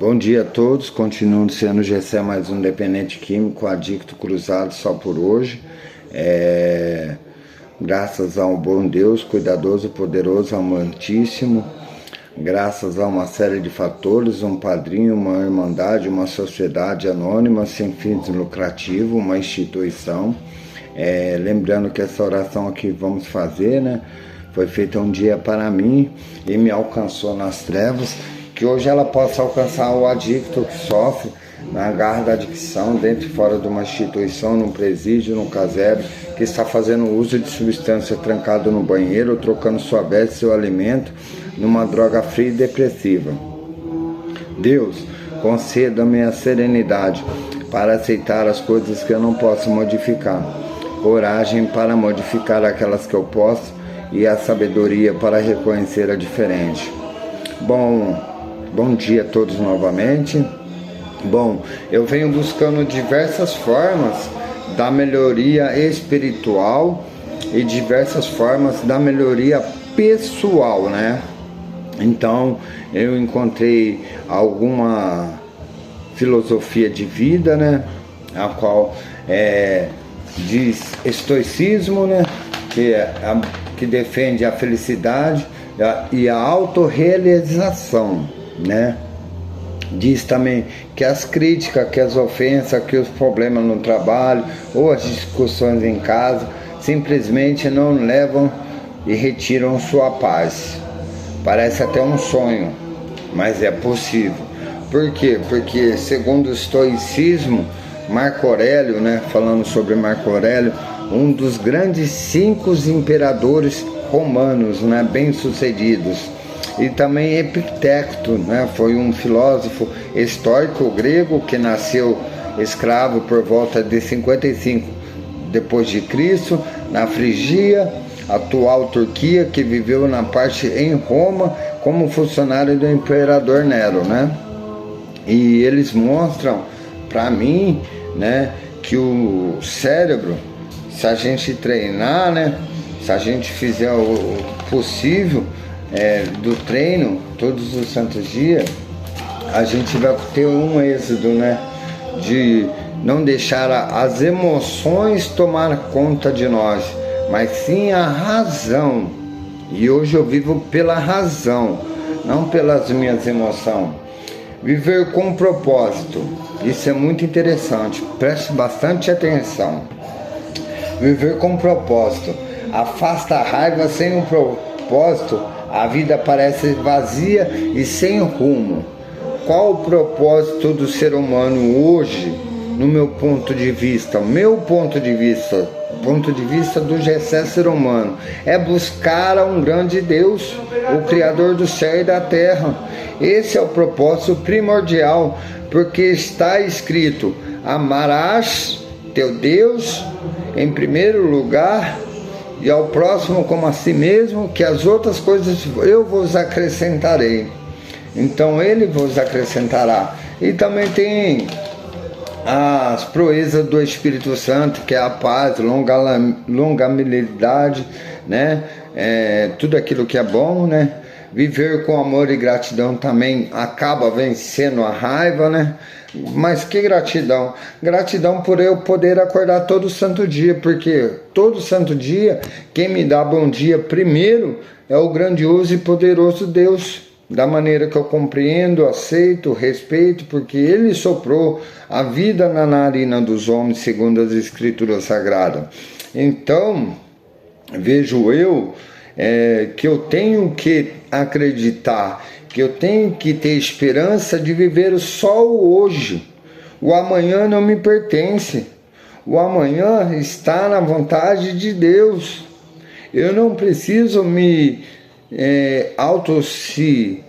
Bom dia a todos, continuando sendo o Gessé, mais um dependente químico, adicto cruzado só por hoje. Graças a um bom Deus, cuidadoso, poderoso, amantíssimo, graças a uma série de fatores, um padrinho, uma irmandade, uma sociedade anônima, sem fins lucrativos, uma instituição. Lembrando que essa oração aqui vamos fazer, né? Foi feita um dia para mim e me alcançou nas trevas, que hoje ela possa alcançar o adicto que sofre na garra da adicção, dentro e fora de uma instituição, num presídio, num casebre, que está fazendo uso de substância trancado no banheiro, trocando sua veste, seu alimento, numa droga fria e depressiva. Deus, conceda-me a serenidade para aceitar as coisas que eu não posso modificar, coragem para modificar aquelas que eu posso e a sabedoria para reconhecer a diferente. Bom dia a todos novamente. Eu venho buscando diversas formas da melhoria espiritual e diversas formas da melhoria pessoal, né? Então, eu encontrei alguma filosofia de vida, né? A qual diz estoicismo, né? Que defende a felicidade e a autorrealização, né? Diz também que as críticas, que as ofensas, que os problemas no trabalho ou as discussões em casa simplesmente não levam e retiram sua paz. Parece até um sonho, mas é possível. Por quê? Porque segundo o estoicismo, Marco Aurélio, né, falando sobre Marco Aurélio, um dos grandes 5 imperadores romanos, né, bem-sucedidos. E também Epicteto, né, foi um filósofo estoico grego que nasceu escravo por volta de 55 depois de Cristo, na Frigia, atual Turquia, que viveu na parte em Roma como funcionário do imperador Nero, né? E eles mostram para mim, né, que o cérebro, se a gente treinar, né, se a gente fizer o possível do treino todos os santos dias, a gente vai ter um êxodo, né, de não deixar as emoções tomar conta de nós, mas sim a razão. E hoje eu vivo pela razão, não pelas minhas emoções. Viver com propósito, isso é muito interessante, preste bastante atenção. Viver com propósito, afasta a raiva. Sem um propósito, a vida parece vazia e sem rumo. Qual o propósito do ser humano hoje, no meu ponto de vista? O ponto de vista do Gessé ser humano, é buscar a um grande Deus, o Criador do céu e da terra. Esse é o propósito primordial, porque está escrito: amarás teu Deus em primeiro lugar e ao próximo como a si mesmo, que as outras coisas eu vos acrescentarei. Então ele vos acrescentará. E também tem as proezas do Espírito Santo, que é a paz, longanimidade, né? Tudo aquilo que é bom, né? Viver com amor e gratidão também acaba vencendo a raiva, né? Mas que gratidão? Gratidão por eu poder acordar todo santo dia, porque todo santo dia quem me dá bom dia primeiro é o grandioso e poderoso Deus, da maneira que eu compreendo, aceito, respeito, porque Ele soprou a vida na narina dos homens, segundo as Escrituras Sagradas. Então, vejo eu que eu tenho que acreditar, que eu tenho que ter esperança de viver só o hoje. O amanhã não me pertence. O amanhã está na vontade de Deus. Eu não preciso me se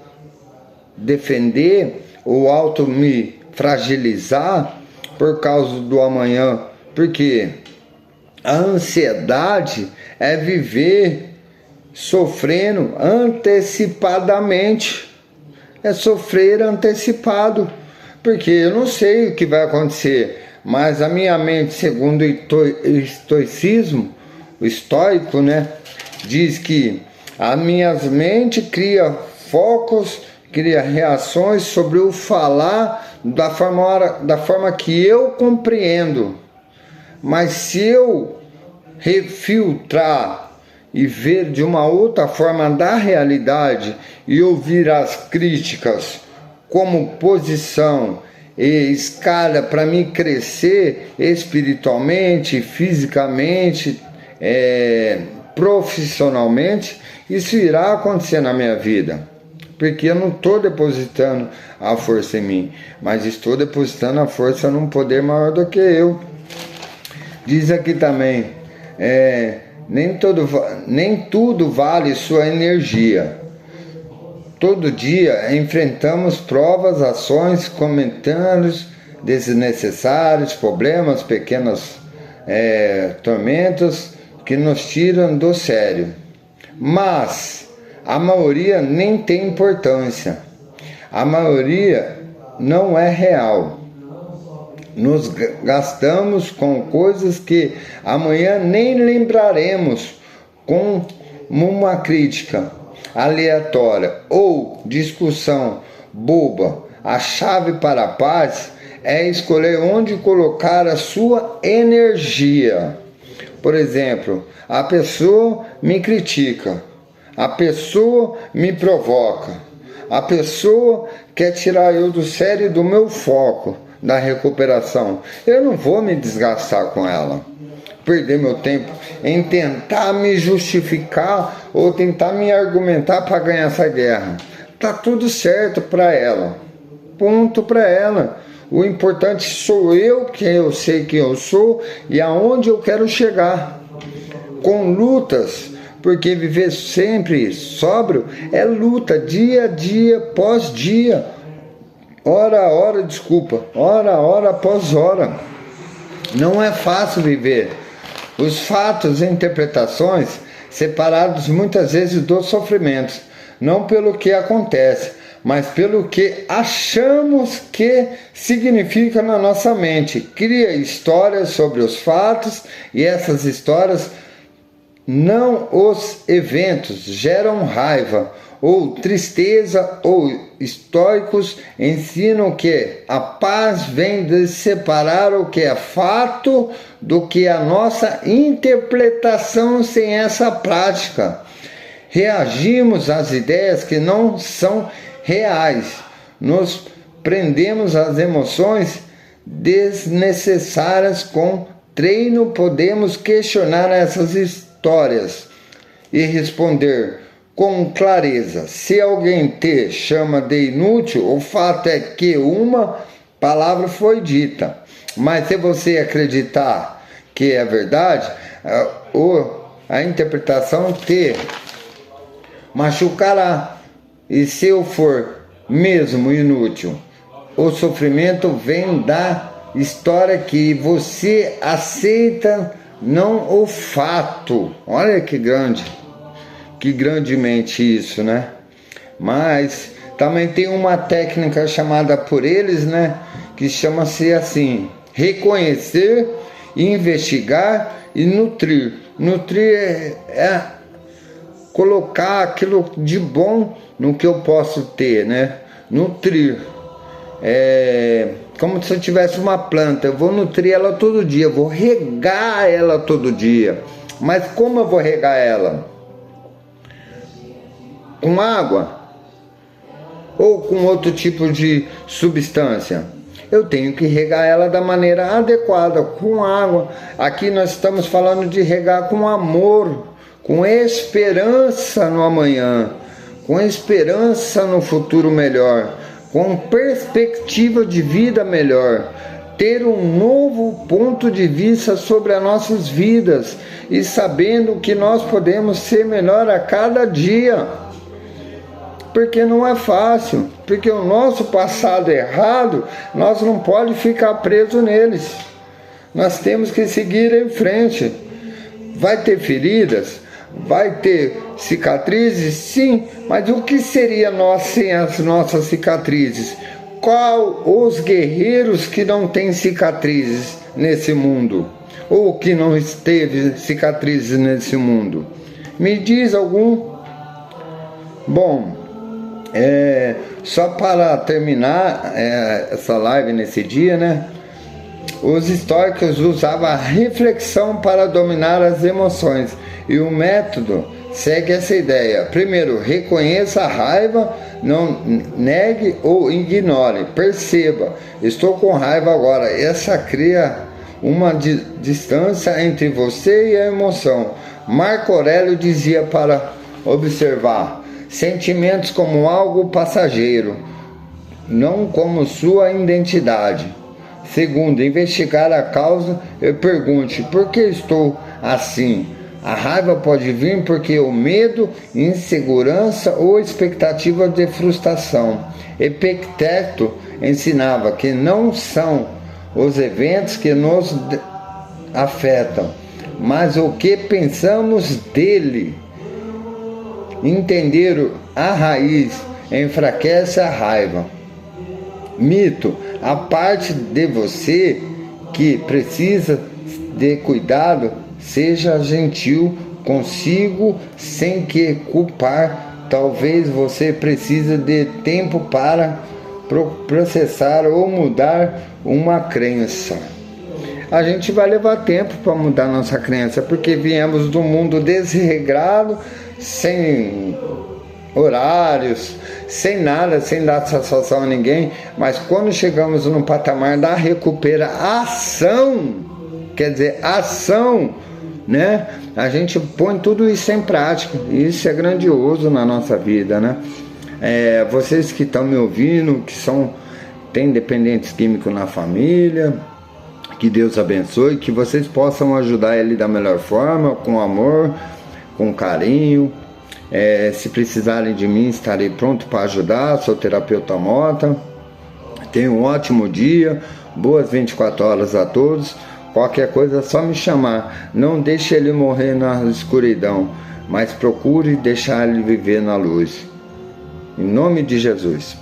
defender ou me fragilizar por causa do amanhã, porque a ansiedade é viver sofrendo antecipadamente, é sofrer antecipado, porque eu não sei o que vai acontecer, mas a minha mente, segundo o estoicismo, o estoico, né, diz que a minha mente cria focos cria reações sobre o falar da forma que eu compreendo. Mas se eu refiltrar e ver de uma outra forma da realidade e ouvir as críticas como posição e escala para me crescer espiritualmente, fisicamente, profissionalmente, isso irá acontecer na minha vida. Porque eu não estou depositando a força em mim, mas estou depositando a força num poder maior do que eu. Diz aqui também, nem tudo vale sua energia. Todo dia enfrentamos provas, ações, comentários desnecessários, problemas, pequenos tormentos que nos tiram do sério. Mas a maioria nem tem importância. A maioria não é real. Nos gastamos com coisas que amanhã nem lembraremos, como uma crítica aleatória ou discussão boba. A chave para a paz é escolher onde colocar a sua energia. Por exemplo, a pessoa me critica, a pessoa me provoca, a pessoa quer tirar eu do sério, do meu foco, da recuperação. Eu não vou me desgastar com ela, perder meu tempo em tentar me justificar ou tentar me argumentar para ganhar essa guerra. Tá tudo certo para ela, ponto para ela. O importante sou eu, que eu sei quem eu sou e aonde eu quero chegar. Com lutas, porque viver sempre sóbrio é luta, dia a dia, pós dia, hora após hora. Não é fácil viver. Os fatos e interpretações separados muitas vezes dos sofrimentos, não pelo que acontece, mas pelo que achamos que significa na nossa mente. Cria histórias sobre os fatos e essas histórias, não os eventos, geram raiva ou tristeza, ou estoicos ensinam que a paz vem de separar o que é fato do que a nossa interpretação. Sem essa prática, reagimos às ideias que não são reais, nos prendemos às emoções desnecessárias. Com treino podemos questionar essas histórias e responder com clareza. Se alguém te chama de inútil, o fato é que uma palavra foi dita. Mas se você acreditar que é verdade, a interpretação te machucará. E se eu for mesmo inútil, o sofrimento vem da história que você aceita, não o fato. Olha que grandemente isso, né? Mas também tem uma técnica chamada por eles, né? Que chama-se assim: reconhecer, investigar e nutrir. Nutrir é colocar aquilo de bom no que eu posso ter, né? Nutrir. Como se eu tivesse uma planta, eu vou nutrir ela todo dia, vou regar ela todo dia. Mas como eu vou regar ela? Com água? Ou com outro tipo de substância? Eu tenho que regar ela da maneira adequada, com água. Aqui nós estamos falando de regar com amor, com esperança no amanhã, com esperança no futuro melhor, com perspectiva de vida melhor, ter um novo ponto de vista sobre as nossas vidas e sabendo que nós podemos ser melhor a cada dia. Porque não é fácil, porque o nosso passado errado, nós não podemos ficar presos neles. Nós temos que seguir em frente. Vai ter feridas, vai ter cicatrizes, sim, mas o que seria nós sem as nossas cicatrizes? Qual os guerreiros que não têm cicatrizes nesse mundo? Ou que não esteve cicatrizes nesse mundo? Me diz algum? Bom, Só para terminar essa live nesse dia, né? Os estoicos usavam a reflexão para dominar as emoções, e o método segue essa ideia. Primeiro, reconheça a raiva, não negue ou ignore. Perceba, estou com raiva agora. Essa cria uma distância entre você e a emoção. Marco Aurélio dizia para observar sentimentos como algo passageiro, não como sua identidade. Segundo, investigar a causa e pergunte: por que estou assim? A raiva pode vir porque o medo, insegurança ou expectativa de frustração. Epicteto ensinava que não são os eventos que nos afetam, mas o que pensamos dele. Entender a raiz enfraquece a raiva. Mito: a parte de você que precisa de cuidado, seja gentil consigo sem que culpar. Talvez você precise de tempo para processar ou mudar uma crença. A gente vai levar tempo para mudar nossa crença, porque viemos do mundo desregrado, sem horários, sem nada, sem dar satisfação a ninguém. Mas quando chegamos no patamar da recuperação, quer dizer, ação, né? A gente põe tudo isso em prática, e isso é grandioso na nossa vida, né? Vocês que estão me ouvindo, que têm dependentes químicos na família, que Deus abençoe, que vocês possam ajudar ele da melhor forma, com amor, com carinho. Se precisarem de mim, estarei pronto para ajudar. Sou terapeuta Mota. Tenha um ótimo dia, boas 24 horas a todos. Qualquer coisa é só me chamar. Não deixe ele morrer na escuridão, mas procure deixar ele viver na luz. Em nome de Jesus.